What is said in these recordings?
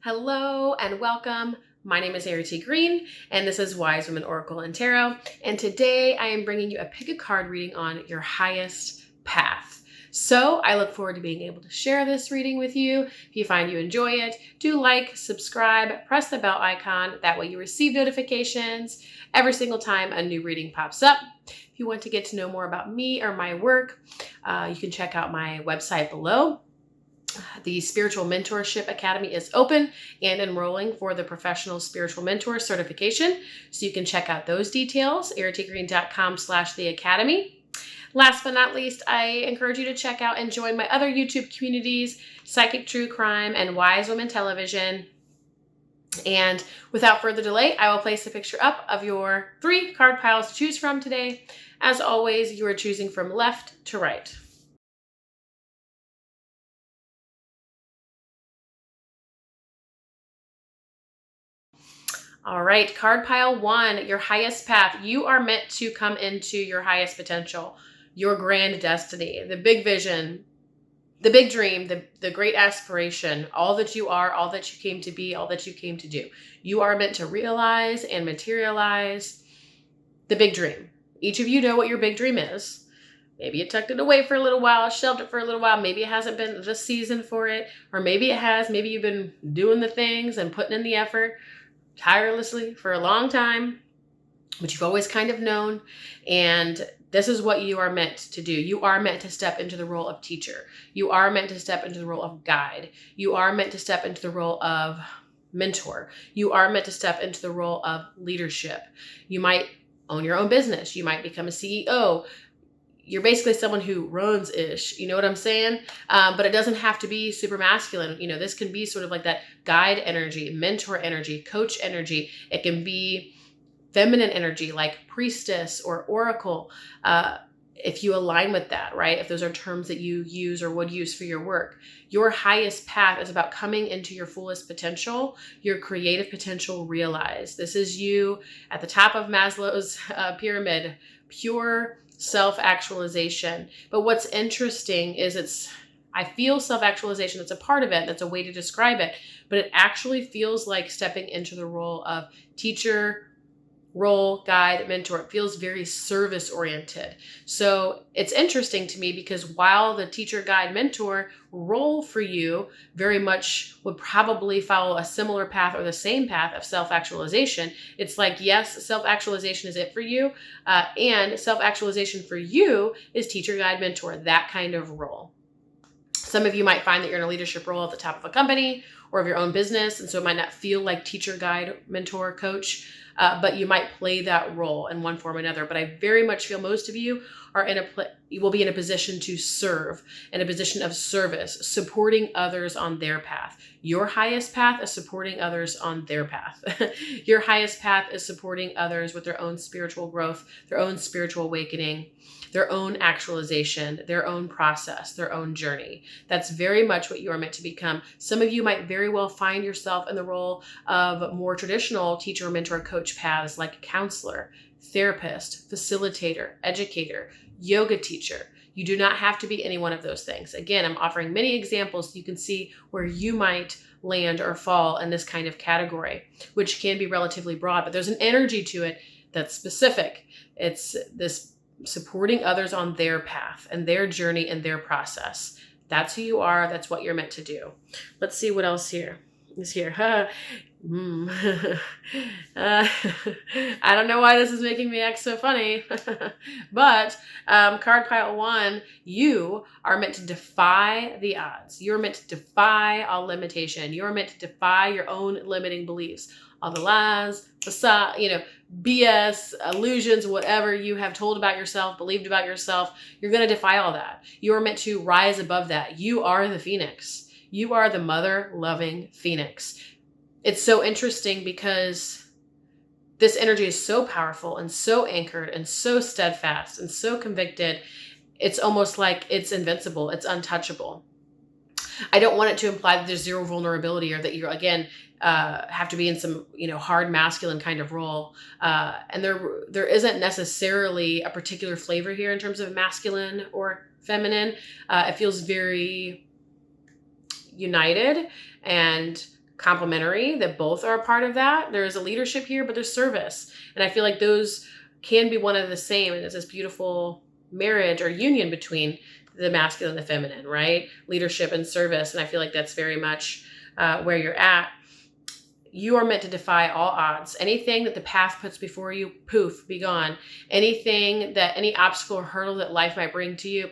Hello and welcome. My name is Errity Green, and this is Wise Women Oracle and Tarot. And today I am bringing you a pick a card reading on your highest path. So I look forward to being able to share this reading with you. If you find you enjoy it, do like, subscribe, press the bell icon. That way you receive notifications every single time a new reading pops up. If you want to get to know more about me or my work, you can check out my website below. The Spiritual Mentorship Academy is open and enrolling for the Professional Spiritual Mentor certification. So you can check out those details, erritygreen.com/the-academy. Last but not least, I encourage you to check out and join my other YouTube communities, Psychic True Crime and Wise Women Television. And without further delay, I will place a picture up of your 3 card piles to choose from today. As always, you are choosing from left to right. All right, card pile 1, your highest path. You are meant to come into your highest potential, your grand destiny, the big vision, the big dream, the great aspiration, all that you are, all that you came to be, all that you came to do. You are meant to realize and materialize the big dream. Each of you know what your big dream is. Maybe you tucked it away for a little while, shelved it for a little while. Maybe it hasn't been the season for it, or maybe it has. Maybe you've been doing the things and putting in the effort tirelessly for a long time, but you've always kind of known. And this is what you are meant to do. You are meant to step into the role of teacher. You are meant to step into the role of guide. You are meant to step into the role of mentor. You are meant to step into the role of leadership. You might own your own business. You might become a CEO. You're basically someone who runs-ish, you know what I'm saying? But it doesn't have to be super masculine. You know, this can be sort of like that guide energy, mentor energy, coach energy. It can be feminine energy like priestess or oracle. If you align with that, right? If those are terms that you use or would use for your work, your highest path is about coming into your fullest potential, your creative potential realized. This is you at the top of Maslow's pyramid, pure self-actualization. But what's interesting is I feel self-actualization, that's a part of it, that's a way to describe it, but it actually feels like stepping into the role of teacher, role, guide, mentor. It feels very service oriented. So it's interesting to me because while the teacher, guide, mentor role for you very much would probably follow a similar path or the same path of self-actualization, it's like, yes, self-actualization is it for you. And self-actualization for you is teacher, guide, mentor, that kind of role. Some of you might find that you're in a leadership role at the top of a company or of your own business. And so it might not feel like teacher, guide, mentor, coach, but you might play that role in one form or another. But I very much feel most of you are you will be in a position to serve, in a position of service, supporting others on their path. Your highest path is supporting others on their path. Your highest path is supporting others with their own spiritual growth, their own spiritual awakening, their own actualization, their own process, their own journey. That's very much what you are meant to become. Some of you might very well find yourself in the role of more traditional teacher, mentor, coach paths like counselor, therapist, facilitator, educator, yoga teacher. You do not have to be any one of those things. Again, I'm offering many examples so you can see where you might land or fall in this kind of category, which can be relatively broad, but there's an energy to it that's specific. It's this supporting others on their path and their journey and their process. That's who you are. That's what you're meant to do. Let's see what else is here. I don't know why this is making me act so funny, but card pile 1, you are meant to defy the odds. You're meant to defy all limitation. You're meant to defy your own limiting beliefs, all the lies, facade, BS, illusions, whatever you have told about yourself, believed about yourself. You're going to defy all that. You are meant to rise above that. You are the phoenix. You are the mother-loving phoenix. It's so interesting because this energy is so powerful and so anchored and so steadfast and so convicted. It's almost like it's invincible. It's untouchable. I don't want it to imply that there's zero vulnerability or that you're, again, have to be in some, hard masculine kind of role. And there isn't necessarily a particular flavor here in terms of masculine or feminine. It feels very united and complementary, that both are a part of that. There is a leadership here, but there's service. And I feel like those can be one of the same. And it's this beautiful marriage or union between the masculine and the feminine, right? Leadership and service. And I feel like that's very much where you're at. You are meant to defy all odds. Anything that the path puts before you, poof, be gone. Any obstacle or hurdle that life might bring to you,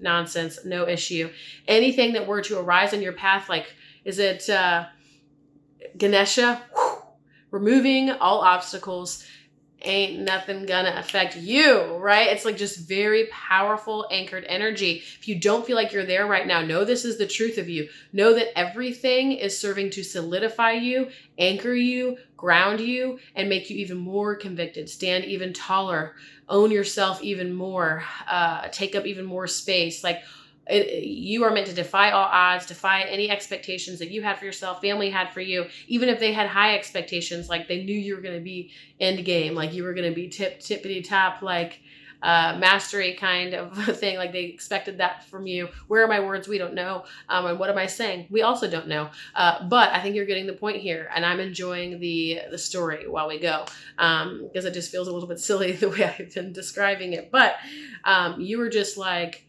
nonsense, no issue. Anything that were to arise in your path, like, is it Ganesha? Removing all obstacles. Ain't nothing gonna affect you, right? It's like just very powerful anchored energy. If you don't feel like you're there right now, know this is the truth of you. Know that everything is serving to solidify you, anchor you, ground you, and make you even more convicted, stand even taller, own yourself even more, take up even more space. Like, you are meant to defy all odds, defy any expectations that you had for yourself, family had for you, even if they had high expectations, like they knew you were going to be end game, like you were going to be tippity top, like mastery kind of thing, like they expected that from you. Where are my words? We don't know. And what am I saying? We also don't know. But I think you're getting the point here, and I'm enjoying the story while we go, because it just feels a little bit silly the way I've been describing it. But you were just like,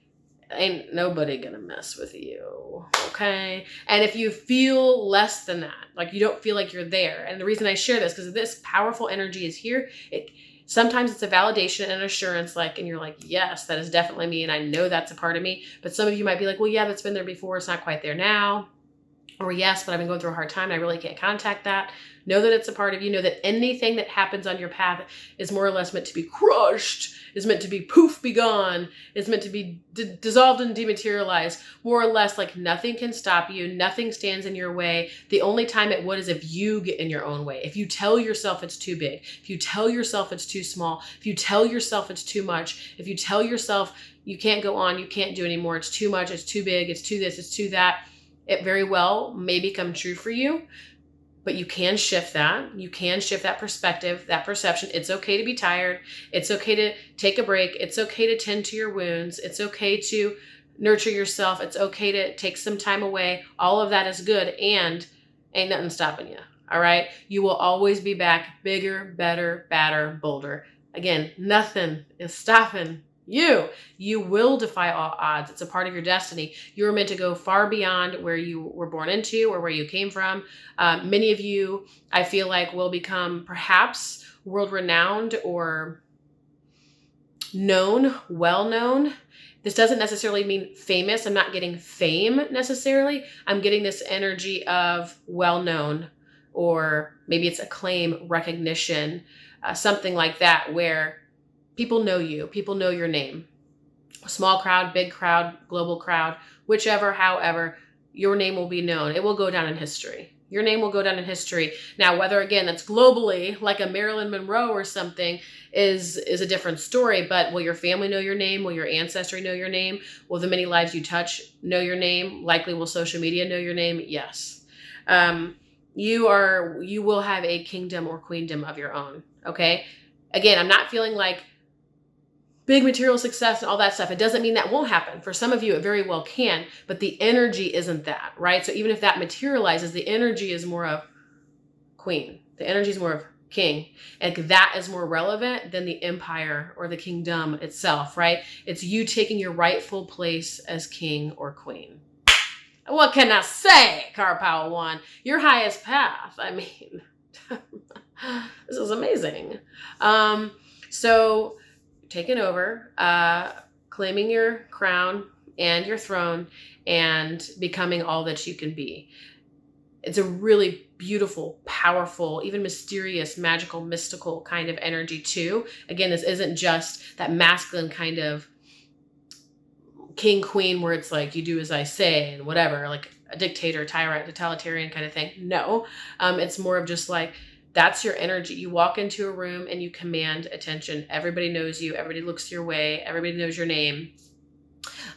ain't nobody gonna mess with you, okay? And if you feel less than that, like you don't feel like you're there, and the reason I share this, because this powerful energy is here, sometimes it's a validation and assurance, like, and you're like, yes, that is definitely me, and I know that's a part of me. But some of you might be like, well, yeah, that's been there before, it's not quite there now. Or yes, but I've been going through a hard time and I really can't contact that. Know that it's a part of you. Know that anything that happens on your path is more or less meant to be crushed, is meant to be poof, be gone, is meant to be dissolved and dematerialized. More or less, like nothing can stop you. Nothing stands in your way. The only time it would is if you get in your own way. If you tell yourself it's too big, if you tell yourself it's too small, if you tell yourself it's too much, if you tell yourself you can't go on, you can't do anymore, it's too much, it's too big, it's too this, it's too that, it very well may become true for you, but you can shift that. You can shift that perspective, that perception. It's okay to be tired. It's okay to take a break. It's okay to tend to your wounds. It's okay to nurture yourself. It's okay to take some time away. All of that is good, and ain't nothing stopping you. All right. You will always be back bigger, better, badder, bolder. Again, nothing is stopping you. You will defy all odds. It's a part of your destiny. You're meant to go far beyond where you were born into or where you came from. Many of you, I feel like, will become perhaps world-renowned or known, well-known. This doesn't necessarily mean famous. I'm not getting fame necessarily. I'm getting this energy of well-known, or maybe it's acclaim, recognition, something like that, where people know you. People know your name. Small crowd, big crowd, global crowd, whichever, however, your name will be known. It will go down in history. Your name will go down in history. Now, whether, again, that's globally, like a Marilyn Monroe or something, is a different story. But will your family know your name? Will your ancestry know your name? Will the many lives you touch know your name? Likely will social media know your name? Yes. You will have a kingdom or queendom of your own. Okay. Again, I'm not feeling like big material success and all that stuff. It doesn't mean that won't happen. For some of you, it very well can, but the energy isn't that, right? So even if that materializes, the energy is more of queen. The energy is more of king. And that is more relevant than the empire or the kingdom itself, right? It's you taking your rightful place as king or queen. What can I say, Car Power One? Your highest path. I mean, this is amazing. So taking over, claiming your crown and your throne, and becoming all that you can be. It's a really beautiful, powerful, even mysterious, magical, mystical kind of energy too. Again, this isn't just that masculine kind of king, queen, where it's like, you do as I say and whatever, like a dictator, tyrant, totalitarian kind of thing. No, it's more of just like, that's your energy. You walk into a room and you command attention. Everybody knows you. Everybody looks your way. Everybody knows your name.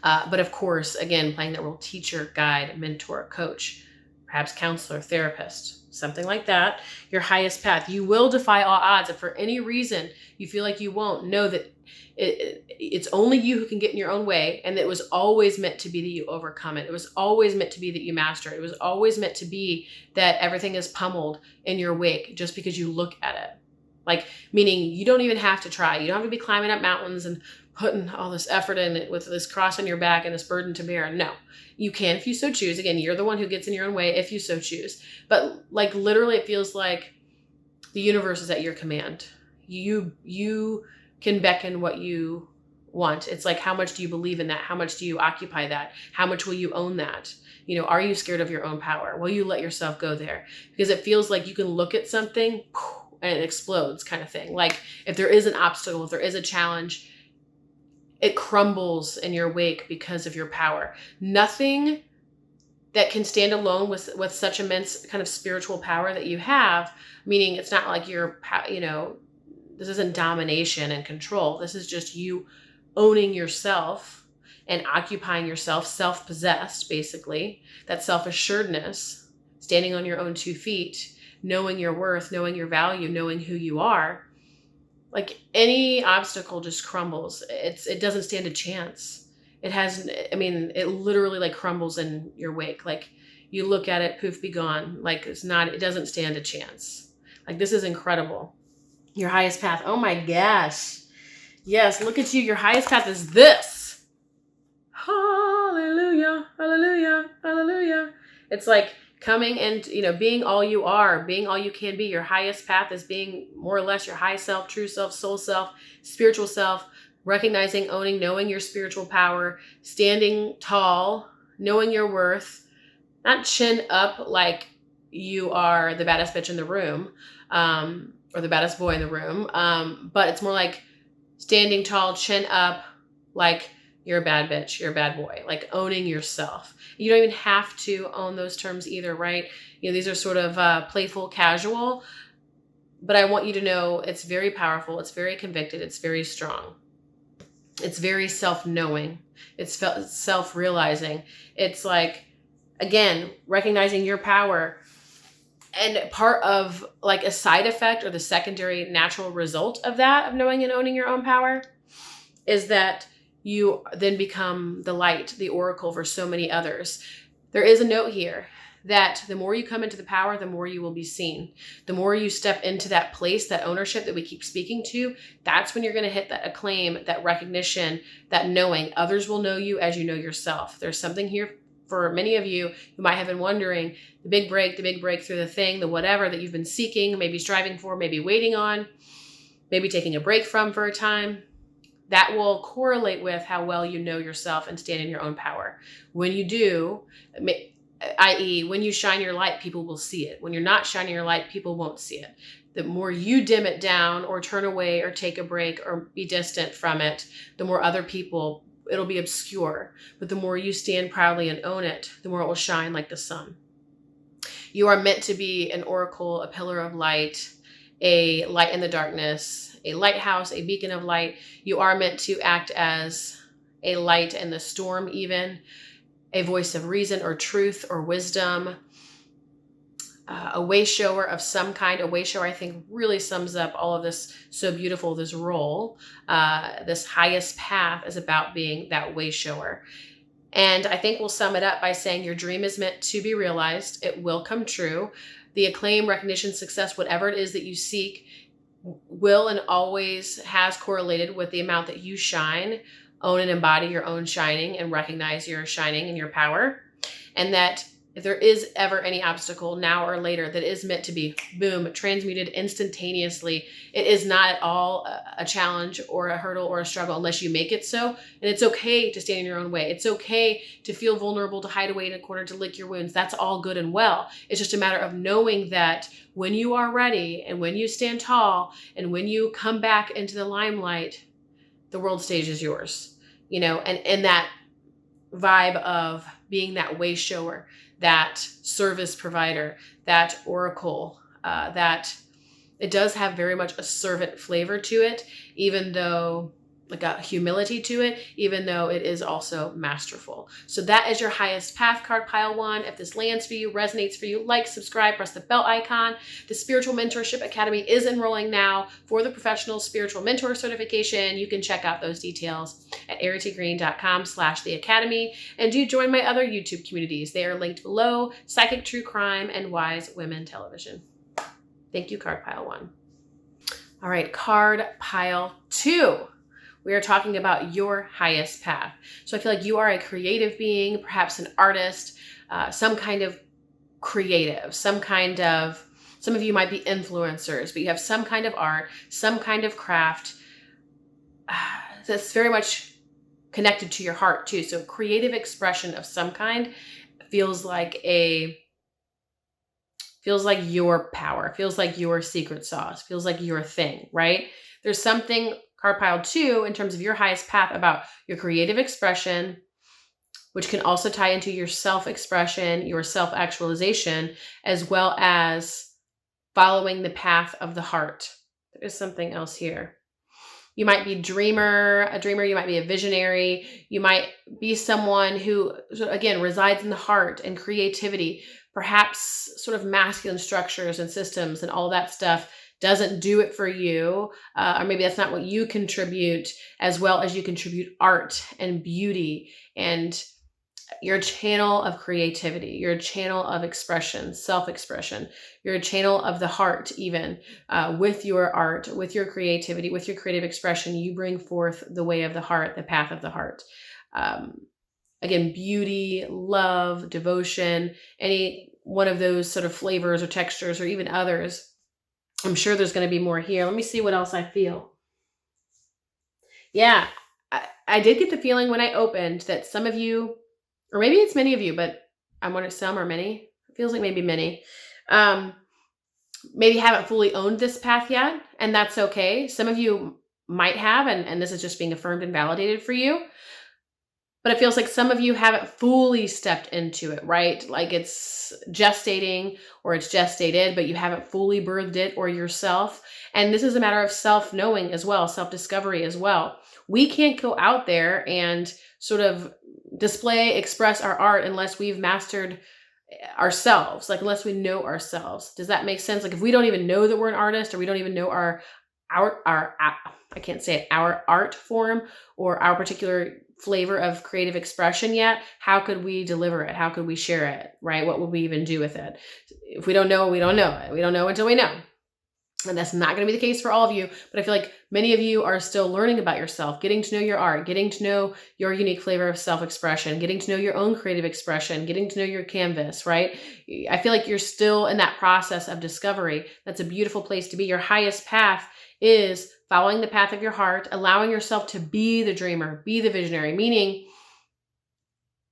But of course, again, playing that role, teacher, guide, mentor, coach, perhaps counselor, therapist, something like that, your highest path. You will defy all odds. If for any reason you feel like you won't, know that it's only you who can get in your own way, and it was always meant to be that you overcome it. It was always meant to be that you master it. It was always meant to be that everything is pummeled in your wake just because you look at it. Like, meaning you don't even have to try. You don't have to be climbing up mountains and putting all this effort in it with this cross on your back and this burden to bear. No, you can if you so choose. Again, you're the one who gets in your own way if you so choose. But like literally it feels like the universe is at your command. You can beckon what you want. It's like, how much do you believe in that? How much do you occupy that? How much will you own that? You know, are you scared of your own power? Will you let yourself go there? Because it feels like you can look at something and it explodes, kind of thing. Like if there is an obstacle, if there is a challenge, it crumbles in your wake because of your power. Nothing that can stand alone with such immense kind of spiritual power that you have, meaning it's not like you're, you know, this isn't domination and control. This is just you owning yourself and occupying yourself, self-possessed, basically. That self-assuredness, standing on your own 2 feet, knowing your worth, knowing your value, knowing who you are. Like any obstacle just crumbles. It doesn't stand a chance. It literally like crumbles in your wake. Like you look at it, poof, be gone. Like it doesn't stand a chance. Like this is incredible. Your highest path. Oh my gosh. Yes, look at you. Your highest path is this. Hallelujah, hallelujah, hallelujah. It's like coming and, you know, being all you are, being all you can be. Your highest path is being more or less your high self, true self, soul self, spiritual self, recognizing, owning, knowing your spiritual power, standing tall, knowing your worth, not chin up like you are the baddest bitch in the room, or the baddest boy in the room. But it's more like standing tall, chin up, like you're a bad bitch, you're a bad boy, like owning yourself. You don't even have to own those terms either, right? You know, these are sort of playful, casual, but I want you to know it's very powerful. It's very convicted. It's very strong. It's very self-knowing. It's self-realizing. It's like, again, recognizing your power. And part of like a side effect or the secondary natural result of that, of knowing and owning your own power, is that you then become the light, the oracle for so many others. There is a note here that the more you come into the power, the more you will be seen. The more you step into that place, that ownership that we keep speaking to, that's when you're going to hit that acclaim, that recognition, that knowing. Others will know you as you know yourself. There's something here for many of you who might have been wondering, the big breakthrough, the thing, the whatever that you've been seeking, maybe striving for, maybe waiting on, maybe taking a break from for a time. That will correlate with how well you know yourself and stand in your own power. When you do, i.e., when you shine your light, people will see it. When you're not shining your light, people won't see it. The more you dim it down or turn away or take a break or be distant from it, the more other people, it'll be obscure. But the more you stand proudly and own it, the more it will shine like the sun. You are meant to be an oracle, a pillar of light, a light in the darkness, a lighthouse, a beacon of light. You are meant to act as a light in the storm, even a voice of reason or truth or wisdom, a way shower of some kind. A way shower, I think, really sums up all of this so beautiful, this role. This highest path is about being that way shower. And I think we'll sum it up by saying your dream is meant to be realized. It will come true. The acclaim, recognition, success, whatever it is that you seek, will and always has correlated with the amount that you shine, own and embody your own shining, and recognize your shining and your power. And that if there is ever any obstacle now or later that is meant to be, boom, transmuted instantaneously, it is not at all a challenge or a hurdle or a struggle unless you make it so. And it's okay to stand in your own way. It's okay to feel vulnerable, to hide away in a corner, to lick your wounds. That's all good and well. It's just a matter of knowing that when you are ready and when you stand tall and when you come back into the limelight, the world stage is yours. You know, and that vibe of being that way shower, that service provider, that oracle, that it does have very much a servant flavor to it, even though like a humility to it, even though it is also masterful. So that is your highest path card, pile 1. If this lands for you, resonates for you, like, subscribe, press the bell icon. The Spiritual Mentorship Academy is enrolling now for the Professional Spiritual Mentor Certification. You can check out those details at erritygreen.com/the academy. And do join my other YouTube communities. They are linked below: Psychic True Crime and Wise Women Television. Thank you, card pile 1. All right, card pile 2. We are talking about your highest path. So I feel like you are a creative being, perhaps an artist, some kind of creative, some of you might be influencers, but you have some kind of art, some kind of craft that's very much connected to your heart too. So creative expression of some kind feels like your power, feels like your secret sauce, feels like your thing, right? There's something, card pile 2, in terms of your highest path about your creative expression, which can also tie into your self-expression, your self-actualization, as well as following the path of the heart. There's something else here. You might be a dreamer, you might be a visionary, you might be someone who, again, resides in the heart and creativity. Perhaps sort of masculine structures and systems and all that stuff doesn't do it for you, or maybe that's not what you contribute, as well as you contribute art and beauty and your channel of creativity, your channel of expression, self-expression, your channel of the heart, even with your art, with your creativity, with your creative expression, you bring forth the way of the heart, the path of the heart. Again, beauty, love, devotion, any one of those sort of flavors or textures, or even others. I'm sure there's going to be more here. Let me see what else I feel. Yeah, I did get the feeling when I opened that some of you, or maybe it's many of you, but I'm wondering, some or many? It feels like maybe many. Maybe haven't fully owned this path yet, and that's okay. Some of you might have, and this is just being affirmed and validated for you. But it feels like some of you haven't fully stepped into it, right? Like it's gestating or it's gestated, but you haven't fully birthed it or yourself. And this is a matter of self-knowing as well, self-discovery as well. We can't go out there and sort of display, express our art unless we've mastered ourselves, like unless we know ourselves. Does that make sense? Like if we don't even know that we're an artist, or we don't even know our I can't say it, our art form or our particular flavor of creative expression yet, how could we deliver it? How could we share it, right? What would we even do with it? If we don't know, we don't know it. We don't know until we know. And that's not going to be the case for all of you, but I feel like many of you are still learning about yourself, getting to know your art, getting to know your unique flavor of self-expression, getting to know your own creative expression, getting to know your canvas, right? I feel like you're still in that process of discovery. That's a beautiful place to be. Your highest path is following the path of your heart, allowing yourself to be the dreamer, be the visionary, meaning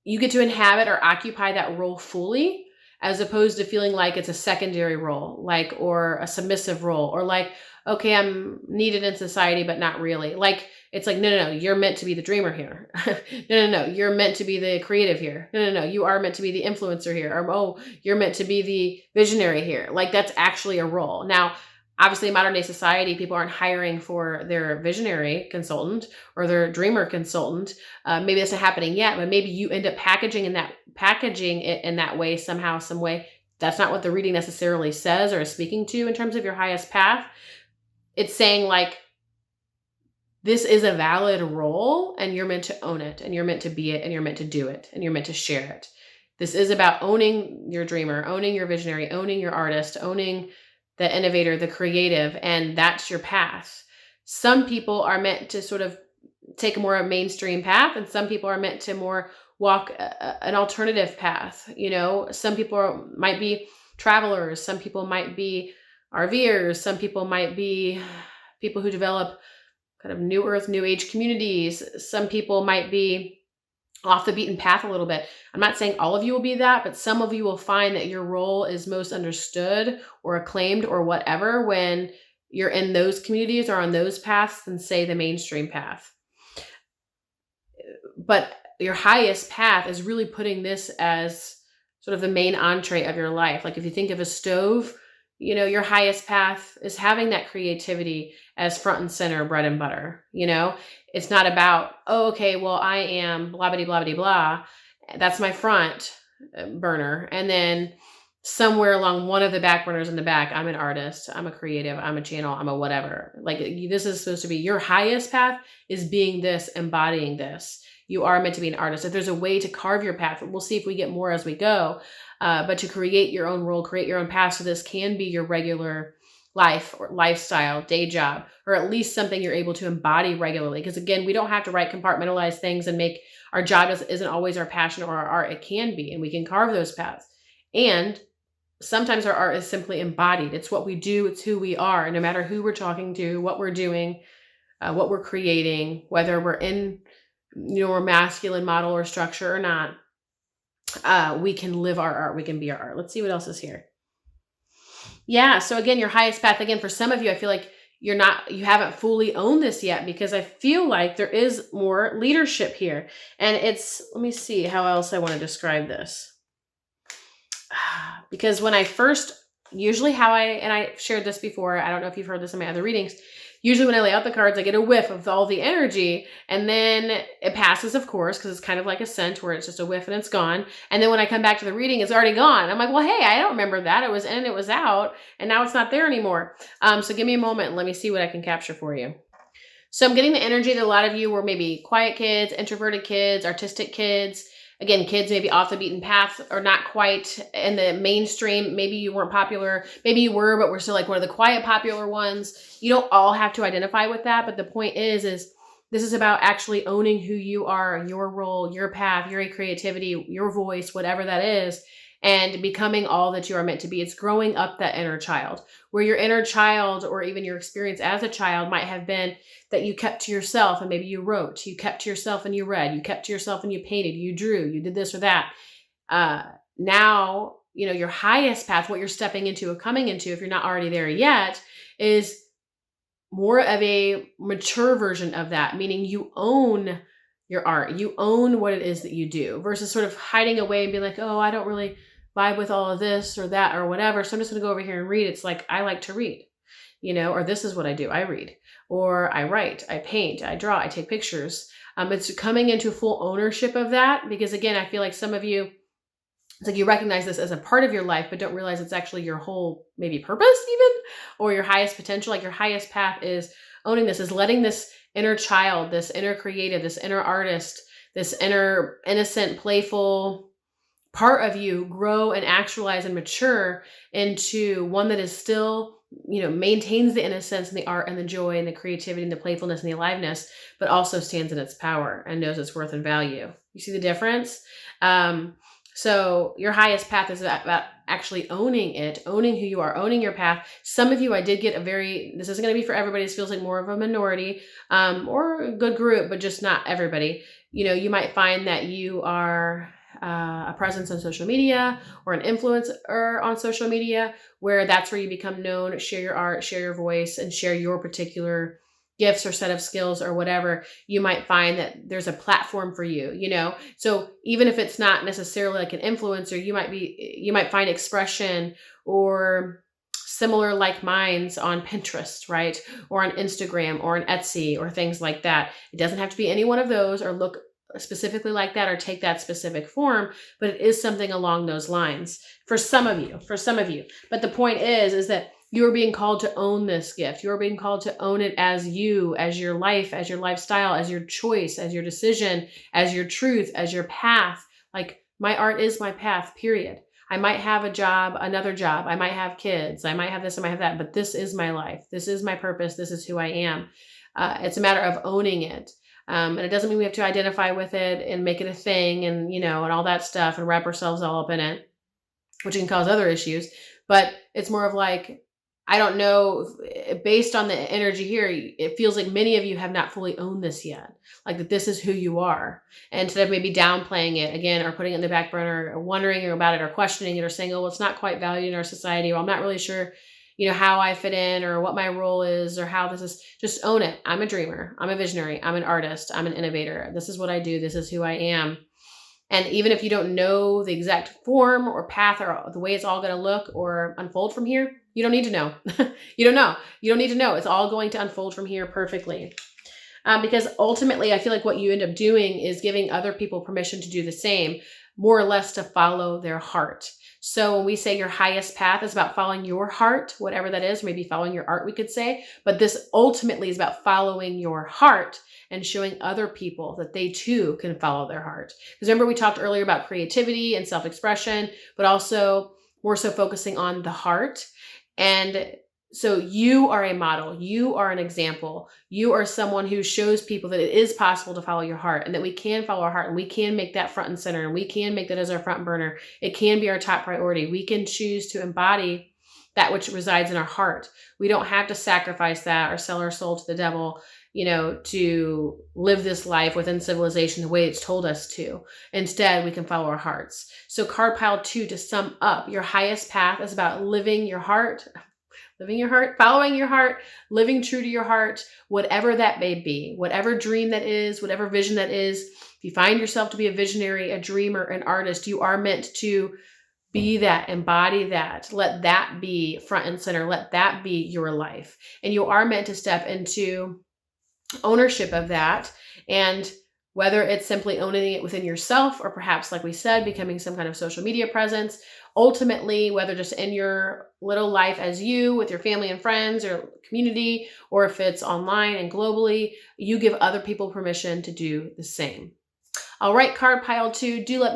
you get to inhabit or occupy that role fully, as opposed to feeling like it's a secondary role, like, or a submissive role, or like, okay, I'm needed in society, but not really. Like, it's like, no, you're meant to be the dreamer here. No, you're meant to be the creative here. No, you are meant to be the influencer here. Or, oh, you're meant to be the visionary here. Like, that's actually a role. Now, obviously, in modern day society, people aren't hiring for their visionary consultant or their dreamer consultant. Maybe that's not happening yet, but maybe you end up packaging it in that way, somehow, some way. That's not what the reading necessarily says or is speaking to in terms of your highest path. It's saying like, this is a valid role and you're meant to own it and you're meant to be it and you're meant to do it and you're meant to share it. This is about owning your dreamer, owning your visionary, owning your artist, owning the innovator, the creative, and that's your path. Some people are meant to sort of take a more mainstream path, and some people are meant to more walk an alternative path. You know, some people might be travelers, some people might be RVers, some people might be people who develop kind of new earth, new age communities. Some people might be off the beaten path a little bit. I'm not saying all of you will be that, but some of you will find that your role is most understood or acclaimed or whatever when you're in those communities or on those paths than, say, the mainstream path. But your highest path is really putting this as sort of the main entree of your life. Like if you think of a stove, your highest path is having that creativity as front and center, bread and butter. It's not about, oh, okay, well, I am blah, blah, blah, blah, blah. That's my front burner. And then somewhere along one of the back burners in the back, I'm an artist, I'm a creative, I'm a channel, I'm a whatever. Like, this is supposed to be your highest path, is being this, embodying this. You are meant to be an artist. If there's a way to carve your path, we'll see if we get more as we go. But to create your own role, create your own path. So this can be your regular life or lifestyle, day job, or at least something you're able to embody regularly. Because again, we don't have to compartmentalize things and make our job isn't always our passion or our art. It can be, and we can carve those paths. And sometimes our art is simply embodied. It's what we do. It's who we are. No matter who we're talking to, what we're doing, what we're creating, whether we're in, we're masculine model or structure or not, we can live our art. We can be our art. Let's see what else is here. Yeah. So again, your highest path, again, for some of you, I feel like you haven't fully owned this yet, because I feel like there is more leadership here. And let me see how else I want to describe this. Because when I first, usually and I shared this before, I don't know if you've heard this in my other readings, usually when I lay out the cards, I get a whiff of all the energy, and then it passes, of course, because it's kind of like a scent where it's just a whiff and it's gone. And then when I come back to the reading, it's already gone. I'm like, well, hey, I don't remember that. It was in, it was out, and now it's not there anymore. So give me a moment and let me see what I can capture for you. So I'm getting the energy that a lot of you were maybe quiet kids, introverted kids, artistic kids. Again, kids maybe off the beaten path or not quite in the mainstream. Maybe you weren't popular. Maybe you were, but we're still like one of the quiet popular ones. You don't all have to identify with that. But the point is this is about actually owning who you are, your role, your path, your creativity, your voice, whatever that is, and becoming all that you are meant to be. It's growing up that inner child, where your inner child, or even your experience as a child, might have been that you kept to yourself and maybe you wrote, you kept to yourself and you read, you kept to yourself and you painted, you drew, you did this or that. Now, your highest path, what you're stepping into or coming into, if you're not already there yet, is more of a mature version of that, meaning you own your art, you own what it is that you do, versus sort of hiding away and being like, oh, I don't really vibe with all of this or that or whatever, so I'm just going to go over here and read. It's like, I like to read, or this is what I do. I read, or I write, I paint, I draw, I take pictures. It's coming into full ownership of that, because again, I feel like some of you, it's like you recognize this as a part of your life, but don't realize it's actually your whole maybe purpose even, or your highest potential. Like your highest path is owning this, is letting this inner child, this inner creative, this inner artist, this inner innocent, playful part of you grow and actualize and mature into one that is still, maintains the innocence and the art and the joy and the creativity and the playfulness and the aliveness, but also stands in its power and knows its worth and value. You see the difference? So your highest path is about actually owning it, owning who you are, owning your path. Some of you, I did get this isn't going to be for everybody. This feels like more of a minority, or a good group, but just not everybody. You might find that you are a presence on social media or an influencer on social media, where that's where you become known, share your art, share your voice, and share your particular gifts or set of skills or whatever. You might find that there's a platform for you, so even if it's not necessarily like an influencer, you might find expression or similar like minds on Pinterest, right? Or on Instagram or on Etsy or things like that. It doesn't have to be any one of those or look specifically like that or take that specific form, but it is something along those lines for some of you. But the point is that you are being called to own this gift. You are being called to own it as you, as your life, as your lifestyle, as your choice, as your decision, as your truth, as your path. Like, my art is my path, period. I might have a job, another job. I might have kids. I might have this, I might have that, but this is my life. This is my purpose. This is who I am. It's a matter of owning it. And it doesn't mean we have to identify with it and make it a thing and, and all that stuff and wrap ourselves all up in it, which can cause other issues. But it's more of like, I don't know, based on the energy here, it feels like many of you have not fully owned this yet. Like that this is who you are. And instead of maybe downplaying it again, or putting it in the back burner, or wondering about it, or questioning it, or saying, oh, well, it's not quite valued in our society, or I'm not really sure, how I fit in, or what my role is, or how this is. Just own it. I'm a dreamer. I'm a visionary. I'm an artist. I'm an innovator. This is what I do. This is who I am. And even if you don't know the exact form or path or the way it's all going to look or unfold from here, You don't need to know. You don't know. You don't need to know. It's all going to unfold from here perfectly. Because ultimately, I feel like what you end up doing is giving other people permission to do the same, more or less to follow their heart. So when we say your highest path is about following your heart, whatever that is, maybe following your art, we could say, but this ultimately is about following your heart and showing other people that they too can follow their heart. Because remember, we talked earlier about creativity and self-expression, but also more so focusing on the heart. And so you are a model, you are an example, you are someone who shows people that it is possible to follow your heart and that we can follow our heart and we can make that front and center and we can make that as our front burner. It can be our top priority. We can choose to embody that which resides in our heart. We don't have to sacrifice that or sell our soul to the devil, to live this life within civilization the way it's told us to. Instead, we can follow our hearts. So card pile 2, to sum up, your highest path is about living your heart, following your heart, living true to your heart, whatever that may be, whatever dream that is, whatever vision that is. If you find yourself to be a visionary, a dreamer, an artist, you are meant to be that, embody that, let that be front and center, let that be your life. And you are meant to step into ownership of that. And whether it's simply owning it within yourself or perhaps, like we said, becoming some kind of social media presence, ultimately, whether just in your little life as you, with your family and friends or community, or if it's online and globally, you give other people permission to do the same. All right, card pile 2, do let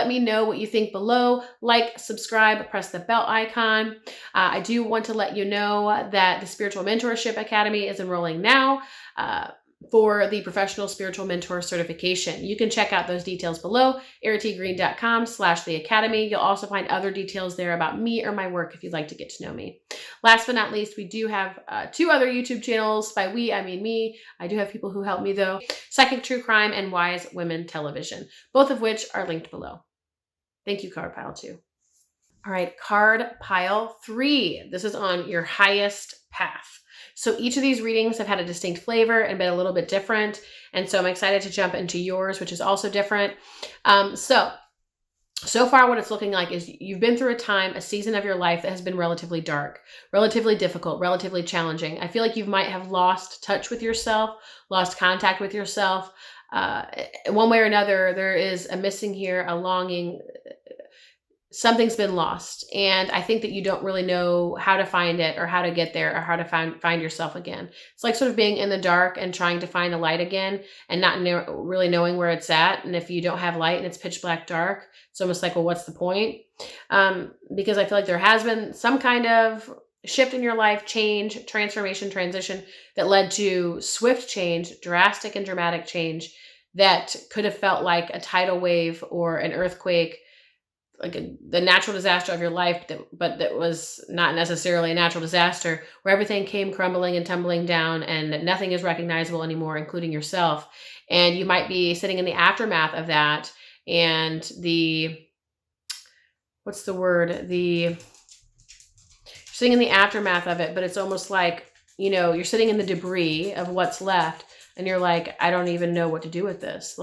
me know what you think below. Like, subscribe, press the bell icon. I do want to let you know that the Spiritual Mentorship Academy is enrolling now for the Professional Spiritual Mentor Certification. You can check out those details below, erritygreen.com/the academy. You'll also find other details there about me or my work if you'd like to get to know me. Last but not least, we do have 2 other YouTube channels. By we, I mean me. I do have people who help me though. Psychic True Crime and Wise Women Television, both of which are linked below. Thank you, card pile 2. All right, card pile 3. This is on your highest path. So each of these readings have had a distinct flavor and been a little bit different. And so I'm excited to jump into yours, which is also different. So far what it's looking like is you've been through a season of your life that has been relatively dark, relatively difficult, relatively challenging. I feel like you might have lost touch with yourself, lost contact with yourself. One way or another, there is a missing here, a longing. Something's been lost. And I think that you don't really know how to find it or how to get there or how to find yourself again. It's like sort of being in the dark and trying to find the light again and not really knowing where it's at. And if you don't have light and it's pitch black dark, it's almost like, well, what's the point? Because I feel like there has been some kind of shift in your life, change, transformation, transition that led to swift change, drastic and dramatic change that could have felt like a tidal wave or an earthquake, like the natural disaster of your life, but that was not necessarily a natural disaster, where everything came crumbling and tumbling down and nothing is recognizable anymore, including yourself. And you might be sitting in the aftermath of that. And sitting in the aftermath of it, but it's almost like, you're sitting in the debris of what's left and you're like, I don't even know what to do with this.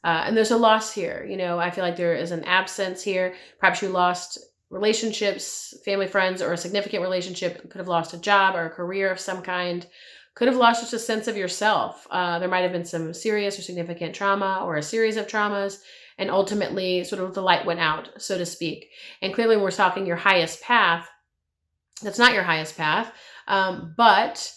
And there's a loss here. I feel like there is an absence here. Perhaps you lost relationships, family, friends, or a significant relationship. Could have lost a job or a career of some kind. Could have lost just a sense of yourself. There might have been some serious or significant trauma or a series of traumas. And ultimately, sort of the light went out, so to speak. And clearly, when we're talking your highest path, that's not your highest path. But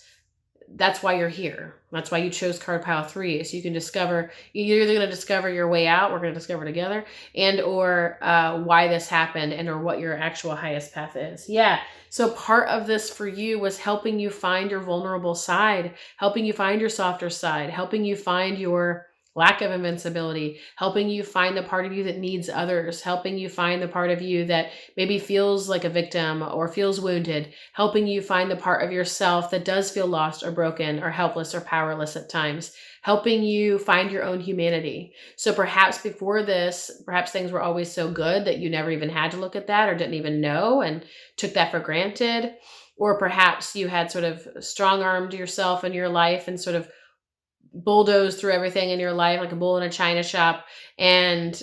that's why you're here. That's why you chose card pile 3. So you can discover, you're either going to discover your way out, we're going to discover together, and or why this happened and or what your actual highest path is. Yeah. So part of this for you was helping you find your vulnerable side, helping you find your softer side, helping you find your lack of invincibility, helping you find the part of you that needs others, helping you find the part of you that maybe feels like a victim or feels wounded, helping you find the part of yourself that does feel lost or broken or helpless or powerless at times, helping you find your own humanity. So perhaps before this, perhaps things were always so good that you never even had to look at that or didn't even know and took that for granted. Or perhaps you had sort of strong-armed yourself in your life and sort of bulldoze through everything in your life like a bull in a china shop and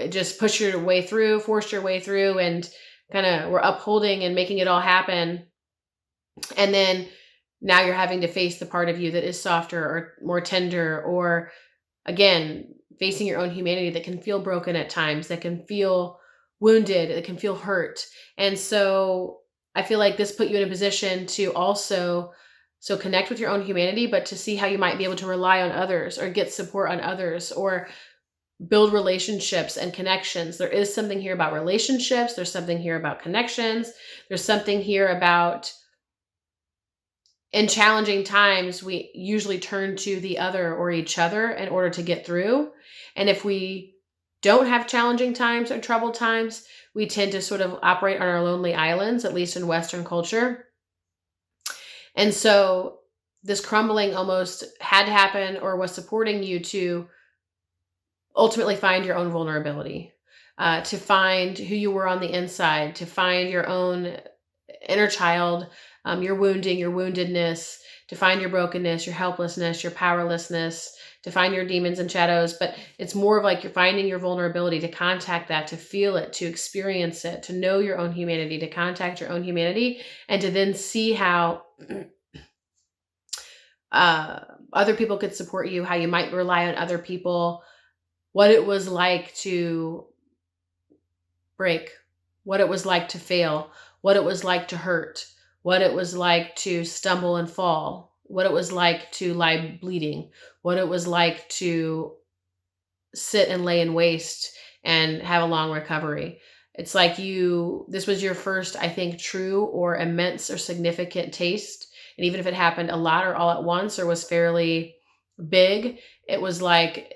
just push your way through, forced your way through, and kind of were upholding and making it all happen. And then now you're having to face the part of you that is softer or more tender, or again, facing your own humanity that can feel broken at times, that can feel wounded, that can feel hurt. And so I feel like this put you in a position to also connect with your own humanity, but to see how you might be able to rely on others or get support on others or build relationships and connections. There is something here about relationships. There's something here about connections. There's something here about, in challenging times, we usually turn to the other or each other in order to get through. And if we don't have challenging times or troubled times, we tend to sort of operate on our lonely islands, at least in Western culture. And so this crumbling almost had to happen or was supporting you to ultimately find your own vulnerability, to find who you were on the inside, to find your own inner child, your wounding, your woundedness, to find your brokenness, your helplessness, your powerlessness, to find your demons and shadows. But it's more of like you're finding your vulnerability, to contact that, to feel it, to experience it, to know your own humanity, to contact your own humanity, and to then see how other people could support you, how you might rely on other people, what it was like to break, what it was like to fail, what it was like to hurt, what it was like to stumble and fall, what it was like to lie bleeding, what it was like to sit and lay in waste and have a long recovery. It's like this was your first, I think, true or immense or significant taste. And even if it happened a lot or all at once or was fairly big, it was like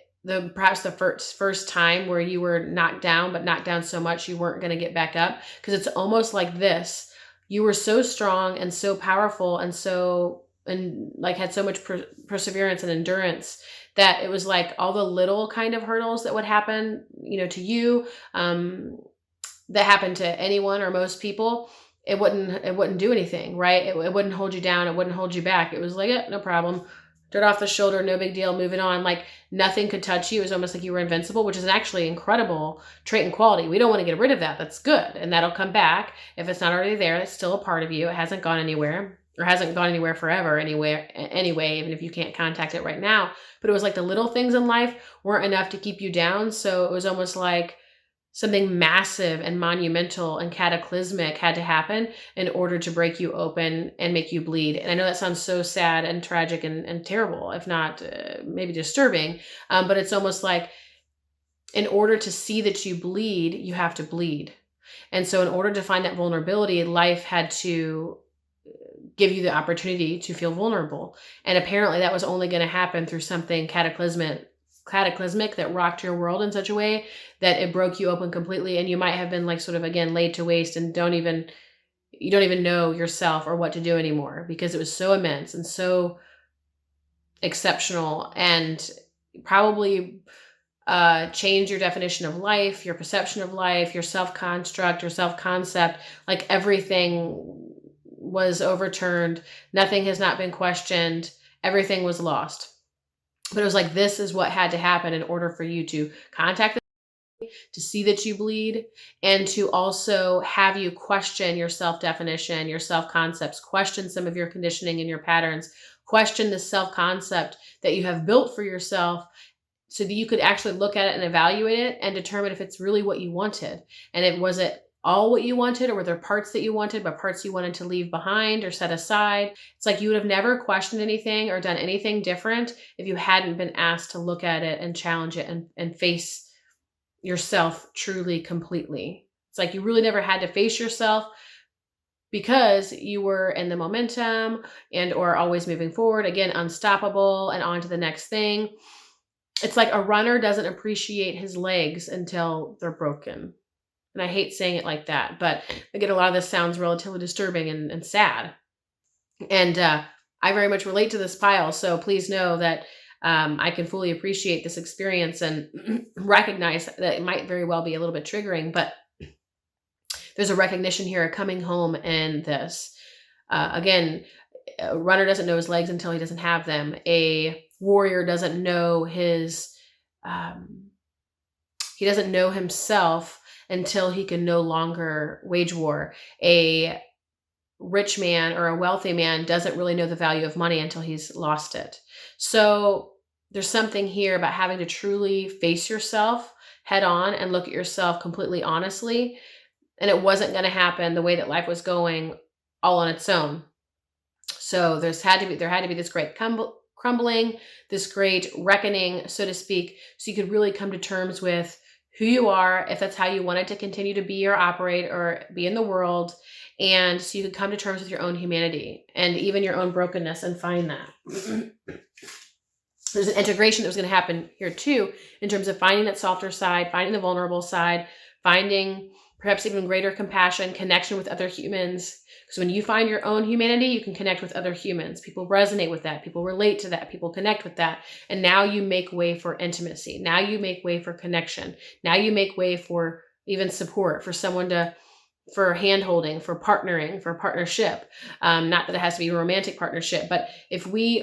perhaps the first time where you were knocked down, but knocked down so much you weren't going to get back up. Because it's almost like this. You were so strong and so powerful and like had so much perseverance and endurance that it was like all the little kind of hurdles that would happen, to you, that happened to anyone or most people. It wouldn't do anything, right? It wouldn't hold you down. It wouldn't hold you back. It was like, no problem. Dirt off the shoulder, no big deal, moving on. Like nothing could touch you. It was almost like you were invincible, which is an actually incredible trait and quality. We don't want to get rid of that. That's good. And that'll come back. If it's not already there, it's still a part of you. It hasn't gone anywhere, or hasn't gone anywhere forever anyway, even if you can't contact it right now. But it was like the little things in life weren't enough to keep you down. So it was almost like something massive and monumental and cataclysmic had to happen in order to break you open and make you bleed. And I know that sounds so sad and tragic and terrible, if not maybe disturbing, but it's almost like in order to see that you bleed, you have to bleed. And so in order to find that vulnerability, life had to give you the opportunity to feel vulnerable. And apparently that was only going to happen through something cataclysmic that rocked your world in such a way that it broke you open completely. And you might have been like sort of, again, laid to waste and you don't even know yourself or what to do anymore, because it was so immense and so exceptional, and probably change your definition of life, your perception of life, your self-construct, your self-concept. Like everything was overturned. Nothing has not been questioned. Everything was lost. But it was like, this is what had to happen in order for you to contact them, to see that you bleed, and to also have you question your self-definition, your self-concepts, question some of your conditioning and your patterns, question the self-concept that you have built for yourself, so that you could actually look at it and evaluate it and determine if it's really what you wanted. And was it all what you wanted, or were there parts that you wanted, but parts you wanted to leave behind or set aside? It's like you would have never questioned anything or done anything different if you hadn't been asked to look at it and challenge it and face yourself truly, completely. It's like you really never had to face yourself because you were in the momentum and or always moving forward, again, unstoppable and on to the next thing. It's like a runner doesn't appreciate his legs until they're broken. And I hate saying it like that, but again, a lot of this sounds relatively disturbing and sad. And I very much relate to this pile. So please know that I can fully appreciate this experience and recognize that it might very well be a little bit triggering, but there's a recognition here, a coming home in this. Again, a runner doesn't know his legs until he doesn't have them. A warrior doesn't know he doesn't know himself until he can no longer wage war. A rich man or a wealthy man doesn't really know the value of money until he's lost it. So there's something here about having to truly face yourself head on and look at yourself completely honestly. And it wasn't going to happen the way that life was going all on its own. So there had to be this great crumbling, this great reckoning, so to speak, so you could really come to terms with who you are, if that's how you wanted to continue to be or operate or be in the world. And so you could come to terms with your own humanity and even your own brokenness and find that. There's an integration that was going to happen here too, in terms of finding that softer side, finding the vulnerable side, finding perhaps even greater compassion, connection with other humans. Because when you find your own humanity, you can connect with other humans. People resonate with that. People relate to that. People connect with that. And now you make way for intimacy. Now you make way for connection. Now you make way for even support, for someone to, for hand-holding, for partnering, for partnership. Not that it has to be a romantic partnership, but if we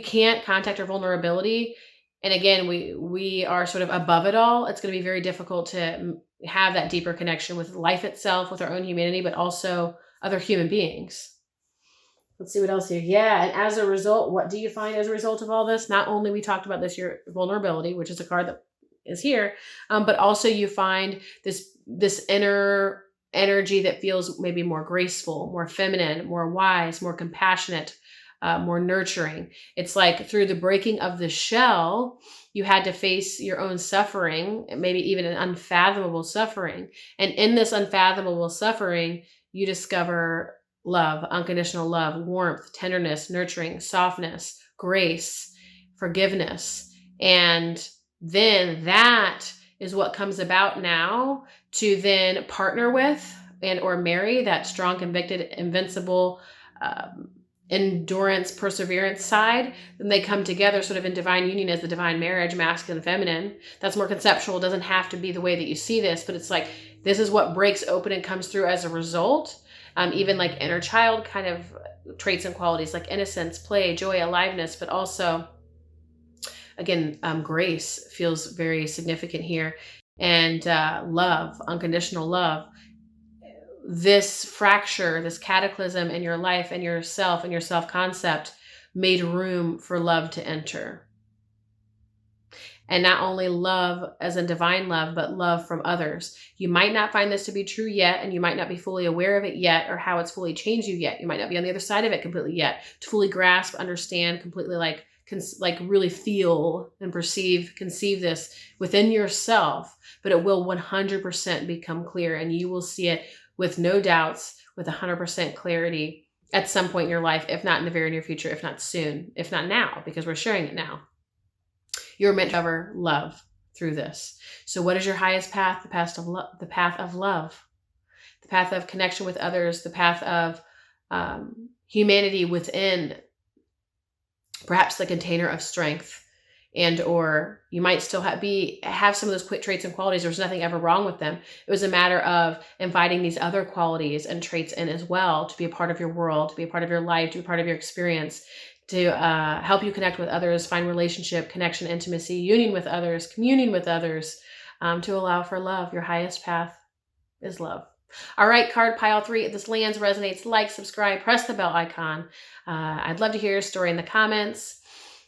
can't contact our vulnerability, and again, we are sort of above it all, it's going to be very difficult to have that deeper connection with life itself, with our own humanity, but also other human beings. Let's see what else here. Yeah, and as a result, what do you find as a result of all this? Not only we talked about this, your vulnerability, which is a card that is here, but also you find this inner energy that feels maybe more graceful, more feminine, more wise, more compassionate, more nurturing. It's like through the breaking of the shell, you had to face your own suffering, maybe even an unfathomable suffering. And in this unfathomable suffering, you discover love, unconditional love, warmth, tenderness, nurturing, softness, grace, forgiveness. And then that is what comes about now to then partner with and or marry that strong, convicted, invincible, endurance, perseverance side. Then they come together sort of in divine union as the divine marriage, masculine and feminine. That's more conceptual. It doesn't have to be the way that you see this, but it's like, this is what breaks open and comes through as a result. Even like inner child kind of traits and qualities like innocence, play, joy, aliveness, but also, again, grace feels very significant here. And love, unconditional love. This fracture, this cataclysm in your life and yourself and your self-concept made room for love to enter. And not only love as in divine love, but love from others. You might not find this to be true yet, and you might not be fully aware of it yet or how it's fully changed you yet. You might not be on the other side of it completely yet to fully grasp, understand, completely like really feel and conceive this within yourself, but it will 100% become clear, and you will see it with no doubts, with 100% clarity at some point in your life, if not in the very near future, if not soon, if not now, because we're sharing it now. You're meant to discover love through this. So what is your highest path? The path of love, the path of connection with others, the path of humanity within perhaps the container of strength. And or you might still have some of those quick traits and qualities. There's nothing ever wrong with them. It was a matter of inviting these other qualities and traits in as well to be a part of your world, to be a part of your life, to be a part of your experience, to help you connect with others, find relationship, connection, intimacy, union with others, communing with others, to allow for love. Your highest path is love. All right, card pile 3. If this lands, resonates, like, subscribe, press the bell icon. I'd love to hear your story in the comments.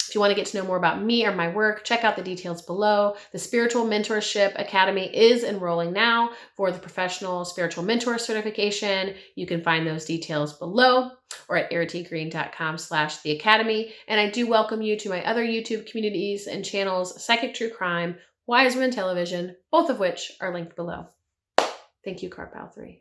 If you want to get to know more about me or my work, check out the details below. The Spiritual Mentorship Academy is enrolling now for the Professional Spiritual Mentor Certification. You can find those details below or at erritygreen.com/theacademy. And I do welcome you to my other YouTube communities and channels, Psychic True Crime, Wise Women Television, both of which are linked below. Thank you, card pile 3.